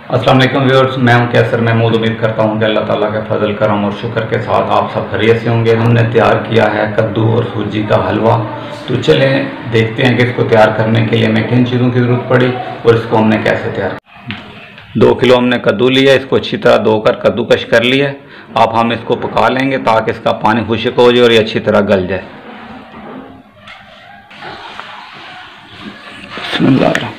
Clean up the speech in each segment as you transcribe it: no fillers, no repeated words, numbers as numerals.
अस्सलाम वालेकुम व्यूअर्स, मैं हूं कैसर महमूद। उम्मीद करता हूं कि अल्लाह ताला के फजल करम और शुक्र के साथ आप सब खैरियत से होंगे। हमने तैयार किया है कद्दू और सूजी का हलवा। तो चलें देखते हैं कि इसको तैयार करने के लिए हमें किन चीज़ों की ज़रूरत पड़ी और इसको हमने कैसे तैयार किया। 2 किलो हमने कद्दू लिया, इसको अच्छी तरह धोकर कद्दूकश कर लिया। अब हम इसको पका लेंगे ताकि इसका पानी खुश्क हो जाए और ये अच्छी तरह गल जाए। बिस्मिल्लाह।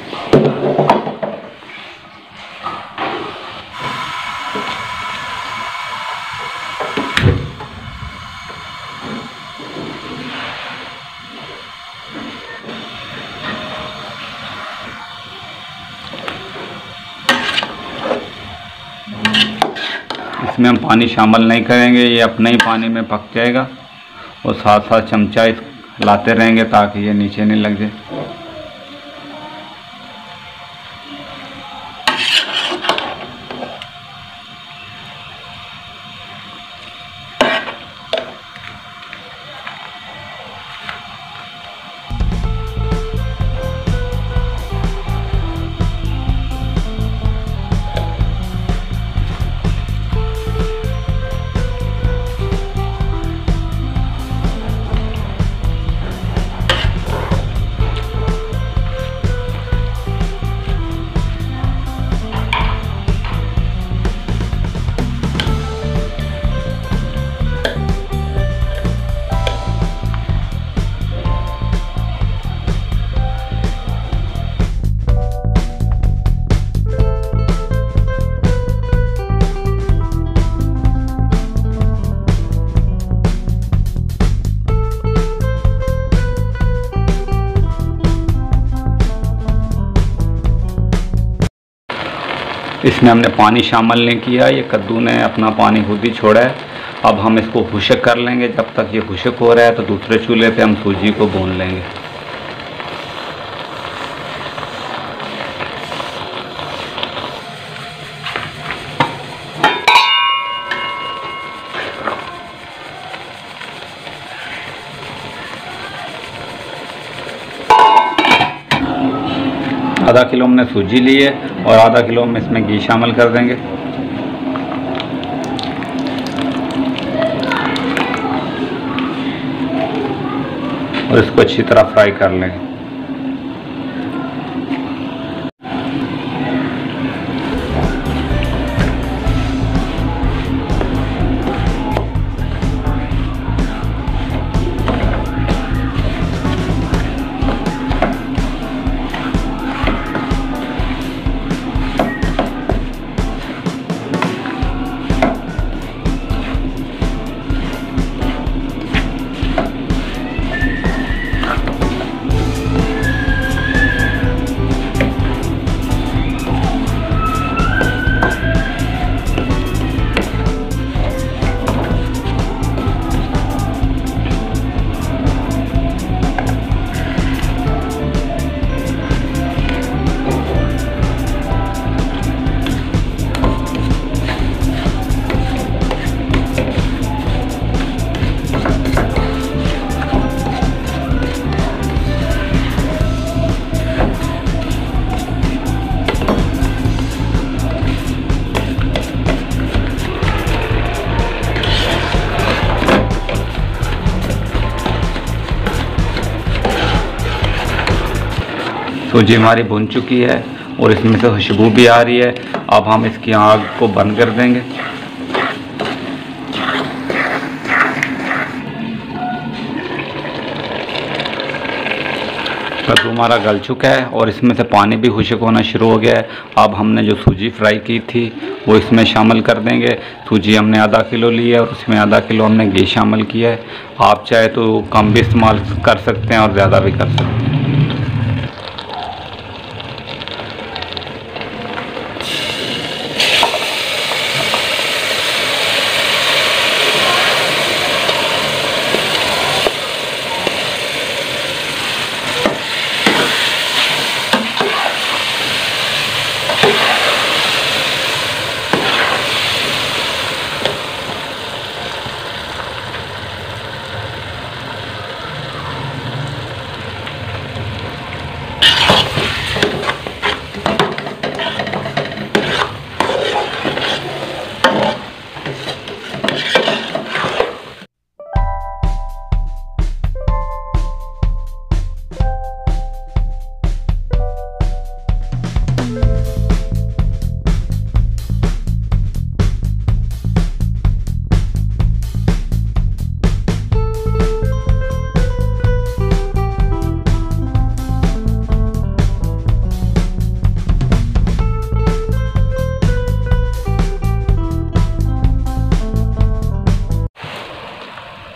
इसमें हम पानी शामिल नहीं करेंगे, ये अपने ही पानी में पक जाएगा और साथ साथ चमचा हिलाते रहेंगे ताकि ये नीचे नहीं लग जाए। इसमें हमने पानी शामिल नहीं किया, ये कद्दू ने अपना पानी खुद ही छोड़ा है। अब हम इसको खुश्क कर लेंगे। जब तक ये खुश्क हो रहा है तो दूसरे चूल्हे पे हम सूजी को भून लेंगे। आधा किलो हमने सूजी ली है और आधा किलो हम इसमें घी शामिल कर देंगे। और इसको अच्छी तरह फ्राई कर लेंगे। सूजी हमारी भुन चुकी है और इसमें से खुशबू भी आ रही है। अब हम इसकी आग को बंद कर देंगे। कद्दू हमारा गल चुका है और इसमें से पानी भी खुश्क होना शुरू हो गया है। अब हमने जो सूजी फ्राई की थी वो इसमें शामिल कर देंगे। सूजी हमने आधा किलो ली है और उसमें आधा किलो हमने घी शामिल किया है। आप चाहे तो कम भी इस्तेमाल कर सकते हैं और ज़्यादा भी कर सकते हैं।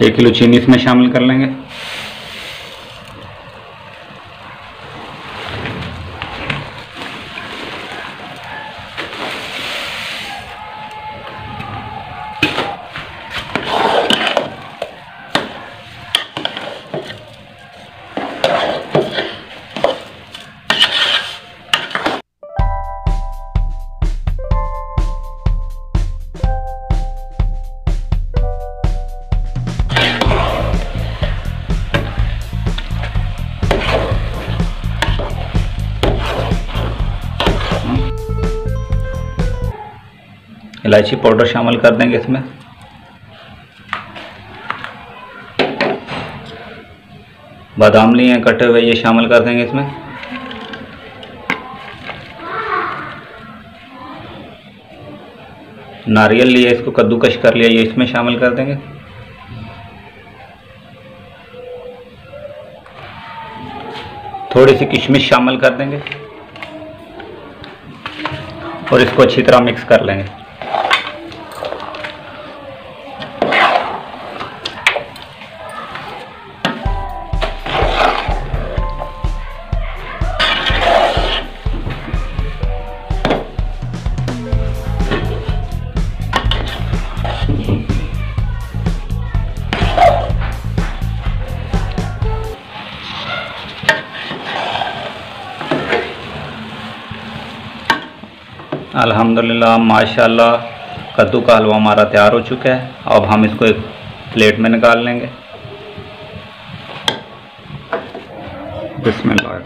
1 किलो चीनी इसमें शामिल कर लेंगे। इलायची पाउडर शामिल कर देंगे इसमें। बादाम लिए हैं कटे हुए, ये शामिल कर देंगे इसमें। नारियल लिए, इसको कद्दूकश कर लिया, ये इसमें शामिल कर देंगे। थोड़ी सी किशमिश शामिल कर देंगे और इसको अच्छी तरह मिक्स कर लेंगे। अल्हम्दुलिल्लाह माशाल्लाह कद्दू का हलवा हमारा तैयार हो चुका है। अब हम इसको एक प्लेट में निकाल लेंगे। बिस्मिल्लाह।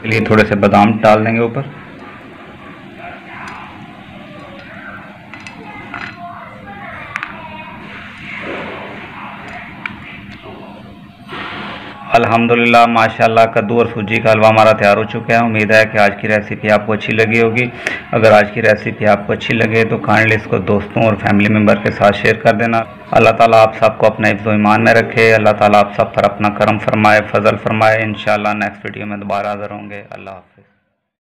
लिए थोड़े से बादाम डाल देंगे ऊपर। अल्हम्दुलिल्लाह माशाल्लाह कद्दू और सूजी का हलवा हमारा तैयार हो चुका है। उम्मीद है कि आज की रेसिपी आपको अच्छी लगी होगी। अगर आज की रेसिपी आपको अच्छी लगे तो काइंडली इसको दोस्तों और फैमिली मेम्बर के साथ शेयर कर देना। अल्लाह ताला आप सबको अपने हिफ्ज़ व ईमान में रखे। अल्लाह ताला आप सब पर अपना करम फरमाए, फजल फरमाए। इंशाअल्लाह नेक्स्ट वीडियो में दोबारा हाज़िर होंगे। अल्लाह हाफ़िज़।